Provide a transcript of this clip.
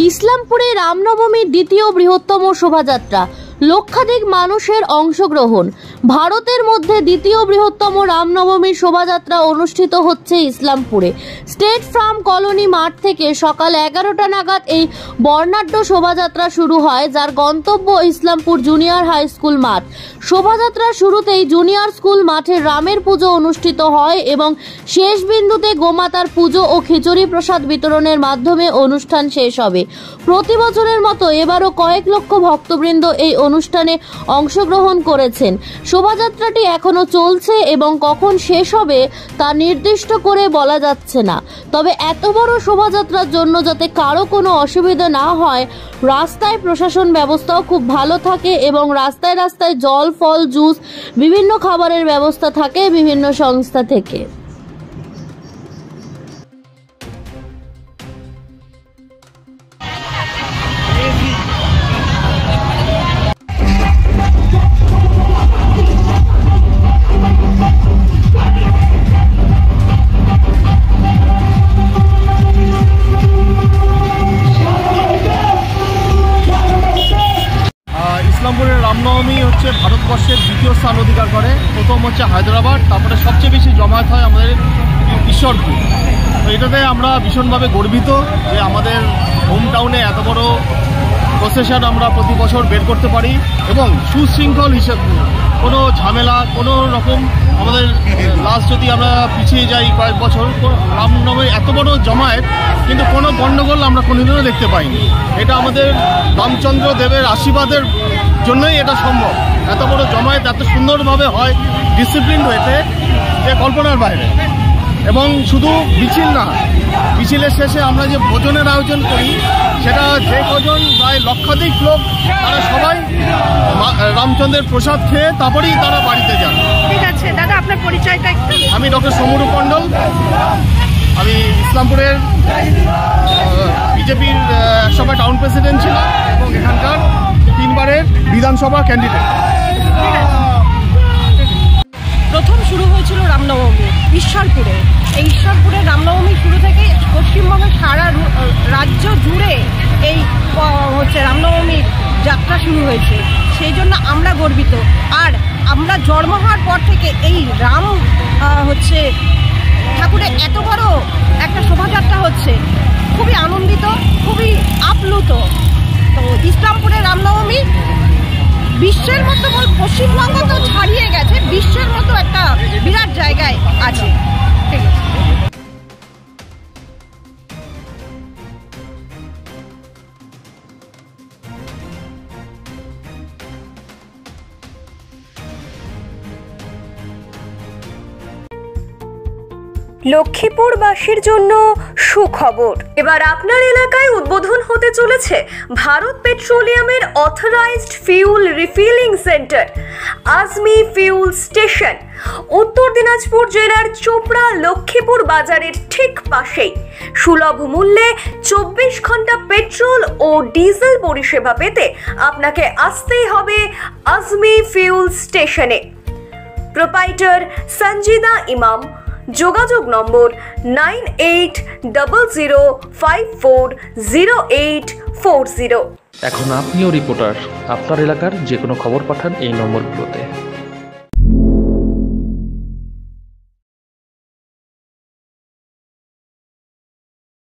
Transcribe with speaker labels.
Speaker 1: ইসলামপুরে রামনবমীর দ্বিতীয় বৃহত্তম শোভাযাত্রা, লক্ষাধিক মানুষের অংশগ্রহণ। ভারতের মধ্যে দ্বিতীয় বৃহত্তম রামনবমীর শোভাযাত্রা অনুষ্ঠিত হচ্ছে ইসলামপুরে। স্টেট ফার্ম কলোনি মাঠ থেকে সকাল 11টা নাগাদ এই বর্ণাঢ্য শোভাযাত্রা শুরু হয়, যার গন্তব্য ইসলামপুর জুনিয়র হাই স্কুল মাঠ। শোভাযাত্রার শুরুতেই জুনিয়র স্কুল মাঠে রামের পুজো অনুষ্ঠিত হয় এবং শেষ বিন্দুতে গোমাতার পুজো ও খিচুড়ি প্রসাদ বিতরণের মাধ্যমে অনুষ্ঠান শেষ হবে। প্রতি বছরের মতো এবারও কয়েক লক্ষ ভক্তবৃন্দ এই অনুষ্ঠানে অংশগ্রহণ করেছেন। শোভাযাত্রাটি এখনো চলছে এবং কখন শেষ হবে তা নির্দিষ্ট করে বলা যাচ্ছে না। তবে এত বড় শোভাযাত্রার জন্য যাতে কারো কোনো অসুবিধা না হয়, রাস্তায় প্রশাসন ব্যবস্থাও খুব ভালো থাকে এবং রাস্তায় রাস্তায় জল, ফল, জুস, বিভিন্ন খাবারের ব্যবস্থা থাকে বিভিন্ন সংস্থা থেকে।
Speaker 2: ইসলামপুরের রামনবমী হচ্ছে ভারতবর্ষের দ্বিতীয় স্থান অধিকার করে। প্রথম হচ্ছে হায়দ্রাবাদ, তারপরে সবচেয়ে বেশি জমায়েত হয় আমাদের ঈশ্বরপুর। তো এটাতে আমরা ভীষণভাবে গর্বিত যে আমাদের হোম টাউনে এত বড় প্রসেশন আমরা প্রতি বছর বের করতে পারি এবং সুশৃঙ্খল হিসেবে কোনো ঝামেলা, কোনো রকম আমাদের লাস্ট যদি আমরা পিছিয়ে যাই কয়েক বছর, রামনবমীর এত বড় জমায়েত কিন্তু কোনো গণ্ডগোল আমরা কোনোদিনও দেখতে পাইনি। এটা আমাদের রামচন্দ্র দেবের আশীর্বাদের জন্যই এটা সম্ভব। এত বড় জমায়েত এত সুন্দরভাবে হয়, ডিসিপ্লিন হয়েছে যে কল্পনার বাইরে। এবং শুধু মিছিল না, মিছিলের শেষে আমরা যে ভোজনের আয়োজন করি সেটা যে কজন প্রায় লক্ষাধিক লোক, তারা সবাই রামচন্দ্রের প্রসাদ খেয়ে তারপরেই তারা বাড়িতে যান।
Speaker 3: ঠিক আছে দাদা, আপনার পরিচয়টা একটু।
Speaker 2: আমি ডক্টর সমরূপ মণ্ডল, আমি ইসলামপুরের বিজেপির একসময় টাউন প্রেসিডেন্ট ছিলাম এবং এখানকার 3 বারের বিধানসভা ক্যান্ডিডেট।
Speaker 3: প্রথম শুরু হয়েছিল রামনবমী ঈশ্বরপুরে। এই ঈশ্বরপুরে রামনবমী শুরু থেকে পশ্চিমবঙ্গের সারা রাজ্য জুড়ে এই হচ্ছে রামনবমীর যাত্রা শুরু হয়েছে। সেই জন্য আমরা গর্বিত। আর আমরা জন্ম হওয়ার পর থেকে এই রাম হচ্ছে ঠাকুরের এত বড় একটা শোভাযাত্রা হচ্ছে, খুবই আনন্দিত, খুবই আপ্লুত। তো ইসলামপুরের রামনবমী বিশ্বের মতো, পশ্চিমবঙ্গ তো ছাড়িয়ে গেছে, বিশ্বের মতো একটা বিরাট জায়গায় আছে। ঠিক আছে।
Speaker 4: লক্ষ্মীপুরবাসীর জন্য সুখবর। এবার আপনার এলাকায় উদ্বোধন হতে চলেছে ভারত পেট্রোলিয়ামের authorised fuel refilling centre Azmi fuel station, Uttar Dinajpur জেলার চোপড়া লক্ষ্মীপুর বাজারের ঠিক পাশেই। সুলভ মূল্যে 24 ঘন্টা পেট্রোল ও ডিজেল পরিষেবা পেতে আপনাকে আসতেই হবে আজমি ফিউল স্টেশনে। প্রোপাইটার সঞ্জিদা ইমাম। যোগাযোগ নম্বর 9800540840।
Speaker 5: এখন আপনিও রিপোর্টার, আপনার এলাকার যে কোনো খবর পাঠান এই নম্বরগুলোতে।